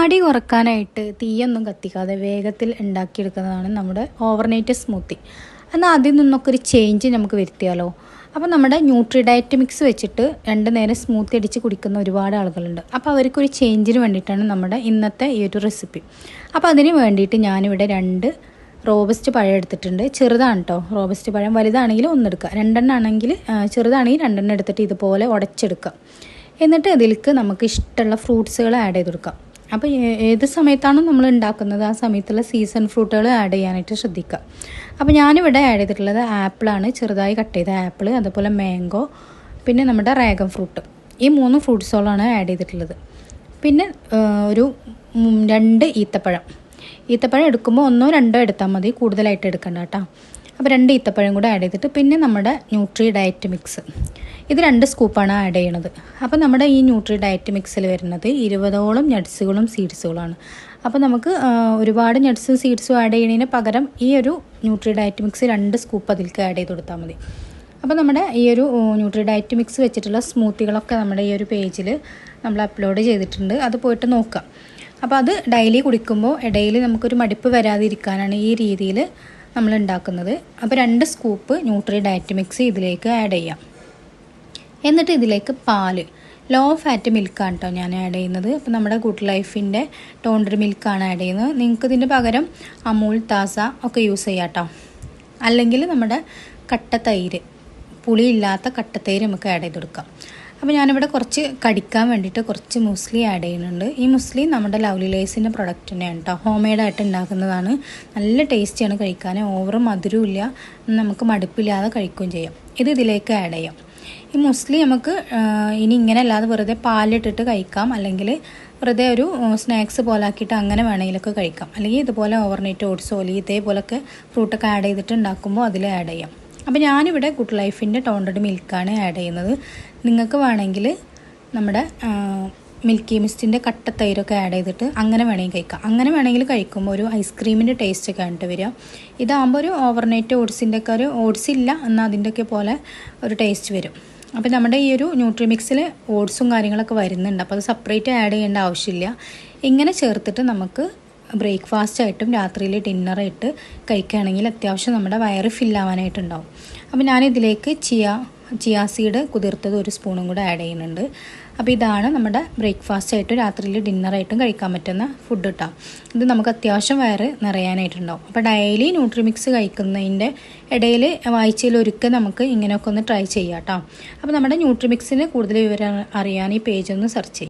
മടി കുറക്കാനായിട്ട് തീയൊന്നും കത്തിക്കാതെ വേഗത്തിൽ ഉണ്ടാക്കിയെടുക്കുന്നതാണ് നമ്മുടെ ഓവർനൈറ്റ് സ്മൂത്തി. എന്നാൽ അതിൽ നിന്നൊക്കെ ഒരു ചേഞ്ച് നമുക്ക് വരുത്തിയാലോ. അപ്പോൾ നമ്മുടെ ന്യൂട്രി ഡയറ്റ് മിക്സ് വെച്ചിട്ട് 2 നേരം സ്മൂത്തി അടിച്ച് കുടിക്കുന്ന ഒരുപാട് ആളുകളുണ്ട്. അപ്പോൾ അവർക്കൊരു ചേഞ്ചിന് വേണ്ടിയിട്ടാണ് നമ്മുടെ ഇന്നത്തെ ഈ ഒരു റെസിപ്പി. അപ്പോൾ അതിന് വേണ്ടിയിട്ട് ഞാനിവിടെ 2 റോബസ്റ്റ് പഴം എടുത്തിട്ടുണ്ട്. ചെറുതാണ് കേട്ടോ റോബസ്റ്റ് പഴം. വലുതാണെങ്കിൽ 1 എടുക്കുക, 2 ആണെങ്കിൽ ചെറുതാണെങ്കിൽ 2 എടുത്തിട്ട് ഇതുപോലെ ഉടച്ചെടുക്കുക. എന്നിട്ട് ഇതിലേക്ക് നമുക്ക് ഇഷ്ടമുള്ള ഫ്രൂട്ട്സുകൾ ആഡ് ചെയ്ത് കൊടുക്കാം. അപ്പോൾ ഏത് സമയത്താണോ നമ്മൾ ഉണ്ടാക്കുന്നത് ആ സമയത്തുള്ള സീസൺ ഫ്രൂട്ടുകൾ ആഡ് ചെയ്യാനായിട്ട് ശ്രദ്ധിക്കുക. അപ്പോൾ ഞാനിവിടെ ആഡ് ചെയ്തിട്ടുള്ളത് ആപ്പിളാണ്, ചെറുതായി കട്ട് ചെയ്ത ആപ്പിൾ, അതുപോലെ മാംഗോ, പിന്നെ നമ്മുടെ ഡ്രാഗൺ ഫ്രൂട്ട്. ഈ 3 ഫ്രൂട്ട്സുകളാണ് ആഡ് ചെയ്തിട്ടുള്ളത്. പിന്നെ ഒരു 2 ഈത്തപ്പഴം എടുക്കുമ്പോൾ 1 or 2 എടുത്താൽ മതി, കൂടുതലായിട്ട് എടുക്കണ്ട കേട്ടോ. അപ്പോൾ 2 ഈത്തപ്പഴം കൂടെ ആഡ് ചെയ്തിട്ട് പിന്നെ നമ്മുടെ ന്യൂട്രി ഡയറ്റ് മിക്സ്, ഇത് 2 സ്കൂപ്പാണ് ആഡ് ചെയ്യണത്. അപ്പോൾ നമ്മുടെ ഈ ന്യൂട്രി ഡയറ്റ് മിക്സിൽ വരുന്നത് 20ഓളം നട്ട്സുകളും സീഡ്സുകളാണ്. അപ്പോൾ നമുക്ക് ഒരുപാട് നട്ട്സും സീഡ്സും ആഡ് ചെയ്യുന്നതിന് പകരം ഈ ഒരു ന്യൂട്രി ഡയറ്റ് മിക്സ് 2 സ്കൂപ്പ് അതിലേക്ക് ആഡ് ചെയ്ത് കൊടുത്താൽ മതി. അപ്പോൾ നമ്മുടെ ഈ ഒരു ന്യൂട്രി ഡയറ്റ് മിക്സ് വെച്ചിട്ടുള്ള സ്മൂത്തികളൊക്കെ നമ്മുടെ ഈ ഒരു പേജിൽ നമ്മൾ അപ്ലോഡ് ചെയ്തിട്ടുണ്ട്, അത് പോയിട്ട് നോക്കാം. അപ്പോൾ അത് ഡെയിലി കുടിക്കുമ്പോൾ ഇടയിൽ നമുക്കൊരു മടുപ്പ് വരാതിരിക്കാനാണ് ഈ രീതിയിൽ നമ്മൾ ഉണ്ടാക്കുന്നത്. അപ്പോൾ 2 സ്കൂപ്പ് ന്യൂട്രി ഡയറ്റ് മിക്സ് ഇതിലേക്ക് ആഡ് ചെയ്യാം. എന്നിട്ട് ഇതിലേക്ക് പാല്, ലോ ഫാറ്റ് മിൽക്കാണ് കേട്ടോ ഞാൻ ആഡ് ചെയ്യുന്നത്. അപ്പോൾ നമ്മുടെ ഗുഡ് ലൈഫിൻ്റെ ടോണ്ടർ മിൽക്കാണ് ആഡ് ചെയ്യുന്നത്. നിങ്ങൾക്ക് ഇതിൻ്റെ പകരം അമൂൽ, താസ ഒക്കെ യൂസ് ചെയ്യാം കേട്ടോ. അല്ലെങ്കിൽ നമ്മുടെ കട്ടത്തൈര്, പുളിയില്ലാത്ത കട്ടത്തൈര് നമുക്ക് ആഡ് ചെയ്ത് കൊടുക്കാം. അപ്പോൾ ഞാനിവിടെ കുറച്ച് കടിക്കാൻ വേണ്ടിയിട്ട് കുറച്ച് മുസ്ലി ആഡ് ചെയ്യുന്നുണ്ട്. ഈ മുസ്ലി നമ്മുടെ ലവ്ലി ലേസിൻ്റെ പ്രൊഡക്റ്റ് തന്നെയാണ് കേട്ടോ, ഹോം മെയ്ഡായിട്ട് ഉണ്ടാക്കുന്നതാണ്. നല്ല ടേസ്റ്റിയാണ് കഴിക്കാൻ, ഓവർ മധുരമില്ല, നമുക്ക് മടുപ്പില്ലാതെ കഴിക്കുകയും ചെയ്യാം. ഇത് ഇതിലേക്ക് ആഡ് ചെയ്യാം. ഈ മുസ്ലി നമുക്ക് ഇനി ഇങ്ങനെ അല്ലാതെ വെറുതെ പാലിട്ടിട്ട് കഴിക്കാം, അല്ലെങ്കിൽ വെറുതെ ഒരു സ്നാക്സ് പോലെ ആക്കിയിട്ട് അങ്ങനെ വേണമെങ്കിലൊക്കെ കഴിക്കാം. അല്ലെങ്കിൽ ഇതുപോലെ ഓവർനൈറ്റ് ഓട്സോ അല്ലെങ്കിൽ ഇതേപോലൊക്കെ ഫ്രൂട്ടൊക്കെ ആഡ് ചെയ്തിട്ട് ഉണ്ടാക്കുമ്പോൾ അതിൽ ആഡ് ചെയ്യാം. അപ്പോൾ ഞാനിവിടെ ഗുഡ് ലൈഫിൻ്റെ ടോണ്ടഡ് മിൽക്കാണ് ആഡ് ചെയ്യുന്നത്. നിങ്ങൾക്ക് വേണമെങ്കിൽ നമ്മുടെ മിൽക്കി മിസ്റ്റിൻ്റെ കട്ടത്തൈരൊക്കെ ആഡ് ചെയ്തിട്ട് അങ്ങനെ വേണമെങ്കിൽ കഴിക്കാം. അങ്ങനെ വേണമെങ്കിൽ കഴിക്കുമ്പോൾ ഒരു ഐസ്ക്രീമിൻ്റെ ടേസ്റ്റ് ഒക്കെ ആയിട്ട് വരിക. ഇതാകുമ്പോൾ ഒരു ഓവർനൈറ്റ് ഓട്സിൻ്റെ ഒക്കെ ഒരു ഓട്സ് ഇല്ല എന്നാൽ അതിൻ്റെയൊക്കെ പോലെ ഒരു ടേസ്റ്റ് വരും. അപ്പോൾ നമ്മുടെ ഈ ഒരു ന്യൂട്രി മിക്സിൽ ഓട്സും കാര്യങ്ങളൊക്കെ വരുന്നുണ്ട്. അപ്പോൾ അത് സെപ്പറേറ്റ് ആഡ് ചെയ്യേണ്ട ആവശ്യമില്ല. ഇങ്ങനെ ചേർത്തിട്ട് നമുക്ക് ബ്രേക്ക്ഫാസ്റ്റായിട്ടും രാത്രിയിൽ ഡിന്നറായിട്ട് കഴിക്കുകയാണെങ്കിൽ അത്യാവശ്യം നമ്മുടെ വയറ് ഫില്ലാവാനായിട്ടുണ്ടാവും. അപ്പോൾ ഞാനിതിലേക്ക് ചിയ സീഡ് കുതിർത്തത് 1 സ്പൂണും കൂടെ ആഡ് ചെയ്യുന്നുണ്ട്. അപ്പോൾ ഇതാണ് നമ്മുടെ ബ്രേക്ക്ഫാസ്റ്റായിട്ടും രാത്രിയിൽ ഡിന്നറായിട്ടും കഴിക്കാൻ പറ്റുന്ന ഫുഡ് കേട്ടോ. ഇത് നമുക്ക് അത്യാവശ്യം വയറ് നിറയാനായിട്ടുണ്ടാവും. അപ്പോൾ ഡെയിലി ന്യൂട്രി മിക്സ് കഴിക്കുന്നതിൻ്റെ ഇടയിൽ ആഴ്ചയിൽ ഒരിക്കൽ നമുക്ക് ഇങ്ങനെയൊക്കെ ഒന്ന് ട്രൈ ചെയ്യാം കേട്ടോ. അപ്പോൾ നമ്മുടെ ന്യൂട്രി മിക്സിന് കൂടുതൽ വിവരം അറിയാൻ ഈ പേജ് ഒന്ന് സെർച്ച് ചെയ്യും.